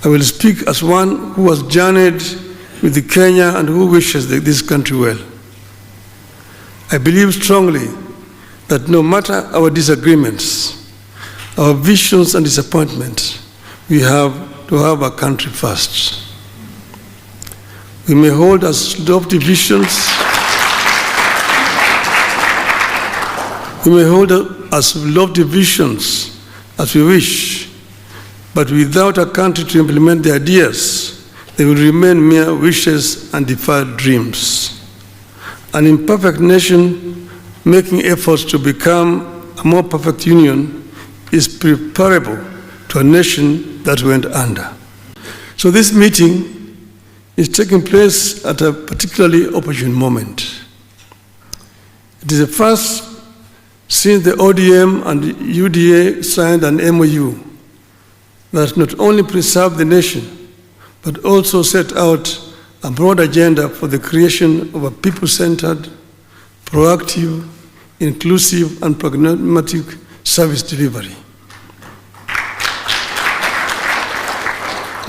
I will speak as one who has journeyed with Kenya and who wishes this country well. I believe strongly that no matter our disagreements, our visions and disappointments, we have to have our country first. We may hold as lofty visions, as we wish, but without a country to implement the ideas, they will remain mere wishes and defiled dreams. An imperfect nation making efforts to become a more perfect union is preferable to a nation that went under. So this meeting is taking place at a particularly opportune moment. It is the first since the ODM and UDA signed an MOU that not only preserved the nation, but also set out a broad agenda for the creation of a people-centered, proactive, inclusive, and pragmatic service delivery.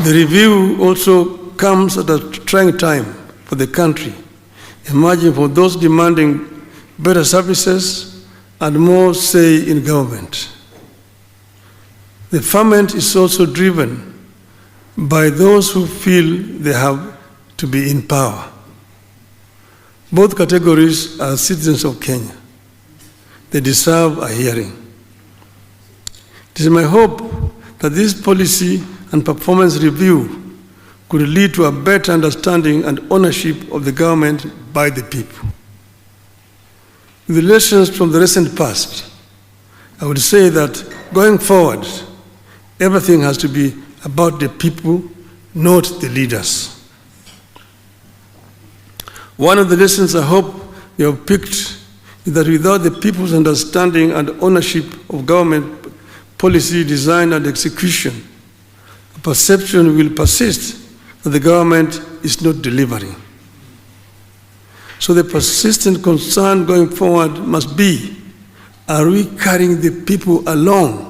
The review also comes at a trying time for the country, emerging for those demanding better services and more say in government. The ferment is also driven by those who feel they have to be in power. Both categories are citizens of Kenya. They deserve a hearing. It is my hope that this policy and performance review could lead to a better understanding and ownership of the government by the people. With the lessons from the recent past, I would say that going forward, everything has to be about the people, not the leaders. One of the lessons I hope you have picked is that without the people's understanding and ownership of government policy design and execution, a perception will persist that the government is not delivering. So the persistent concern going forward must be, are we carrying the people along?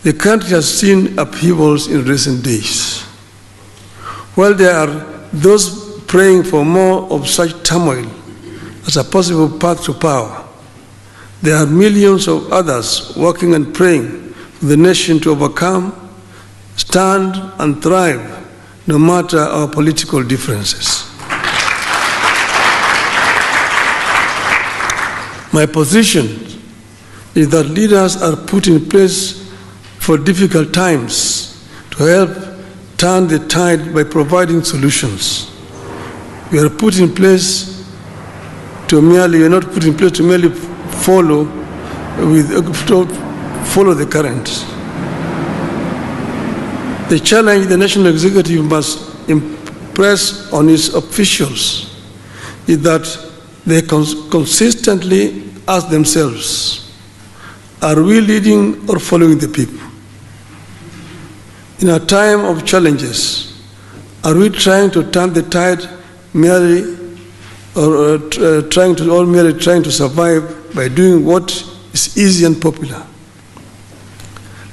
The country has seen upheavals in recent days. While there are those praying for more of such turmoil as a possible path to power, there are millions of others working and praying for the nation to overcome, stand, and thrive, no matter our political differences. My position is that leaders are put in place for difficult times to help turn the tide by providing solutions. We are put in place to merely, we are not put in place to merely follow the current. The challenge the National Executive must impress on its officials is that they consistently ask themselves, are we leading or following the people? In a time of challenges, are we trying to turn the tide merely or merely trying to survive by doing what is easy and popular?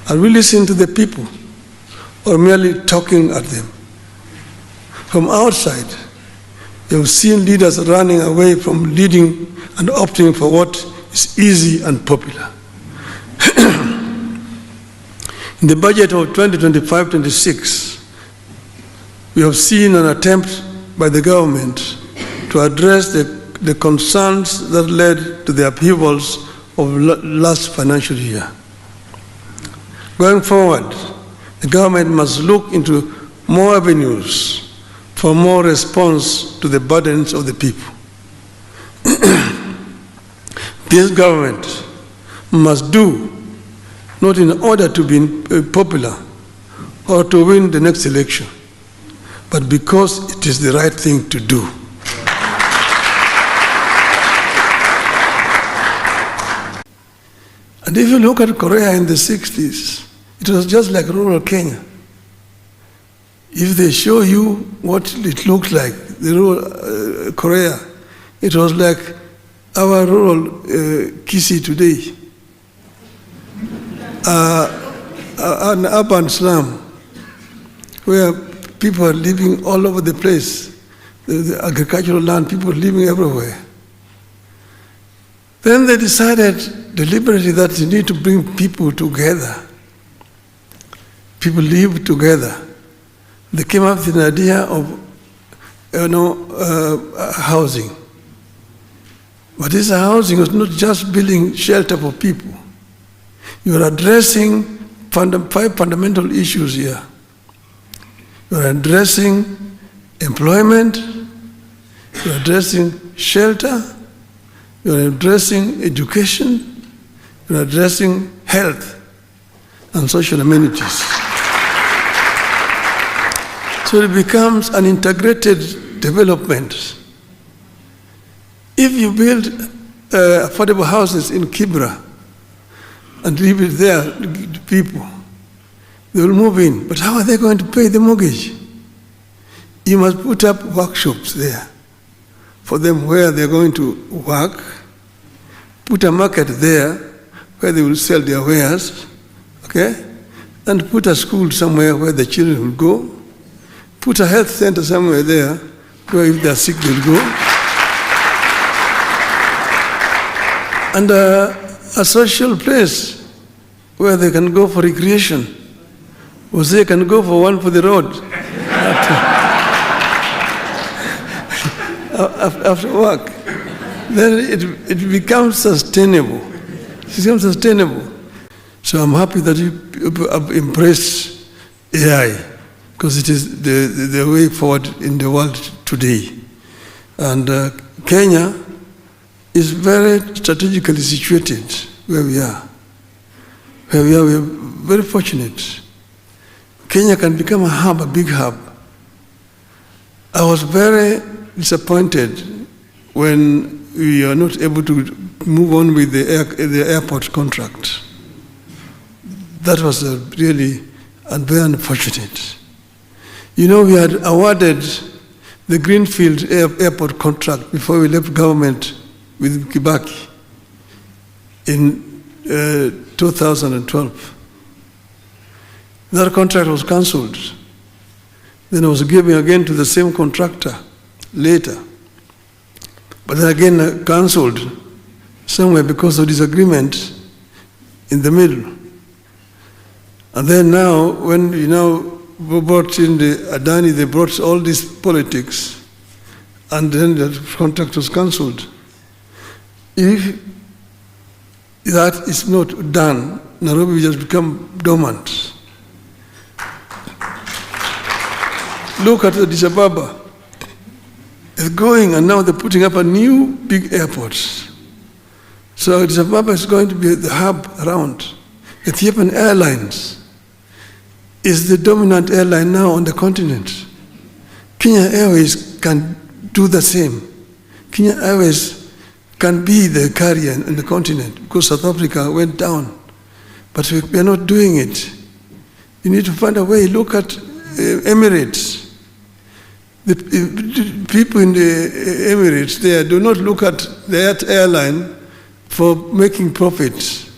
Are we listening to the people or merely talking at them? From outside, you've seen leaders running away from leading and opting for what is easy and popular. In the budget of 2025-26, we have seen an attempt by the government to address the concerns that led to the upheavals of last financial year. Going forward, the government must look into more avenues for more response to the burdens of the people. This government must do, not in order to be popular or to win the next election, but because it is the right thing to do. And if you look at Korea in the 60s, it was just like rural Kenya. If they show you what it looked like, the rural Korea, it was like our rural Kisii today. An urban slum. where people are living all over the place. The agricultural land, people living everywhere. Then they decided deliberately that you need to bring people together. People live together. They came up with an idea of, housing. But this housing was not just building shelter for people. You are addressing 5 fundamental issues here. You are addressing employment, you are addressing shelter, you are addressing education, you are addressing health and social amenities. So it becomes an integrated development. If you build affordable houses in Kibra and leave it there, people, they will move in. But how are they going to pay the mortgage? You must put up workshops there for them where they're going to work, put a market there where they will sell their wares, okay? And put a school somewhere where the children will go, put a health center somewhere there where if they're sick they'll go, and a social place where they can go for recreation, or they can go for one for the road after work. Then it becomes sustainable. It becomes sustainable. So I'm happy that you have embraced AI, because it is the way forward in the world today. And Kenya is very strategically situated where we are. We are very fortunate. Kenya can become a hub, a big hub. I was very disappointed when we are not able to move on with the airport contract. That was really very unfortunate. You know, we had awarded the Greenfield airport contract before we left government with Kibaki in 2012. That contract was cancelled. Then it was given again to the same contractor later. But then again cancelled somewhere because of disagreement in the middle. And then now, when we brought in the Adani, they brought all these politics, and then the contract was cancelled. If that is not done, Nairobi will just become dormant. Look at Addis Ababa. It's going, and now they're putting up a new big airport. So Addis Ababa is going to be the hub around. Ethiopian Airlines is the dominant airline now on the continent. Kenya Airways can do the same. Kenya Airways can be the carrier in the continent because South Africa went down. But we are not doing it. You need to find a way. Look at Emirates. The people in the Emirates there do not look at that airline for making profits.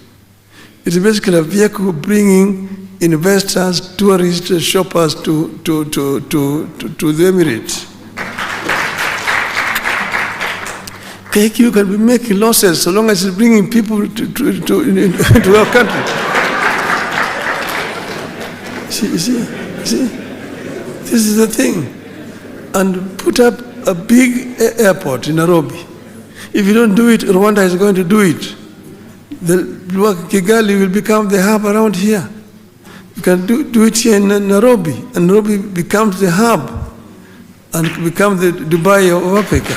It's basically a vehicle bringing investors, tourists, shoppers to the Emirates. KQ can be making losses so long as it's bringing people to our country. See? This is the thing. And put up a big airport in Nairobi. If you don't do it, Rwanda is going to do it. The Kigali will become the hub around here. You can do it here in Nairobi, and Nairobi becomes the hub and become the Dubai of Africa.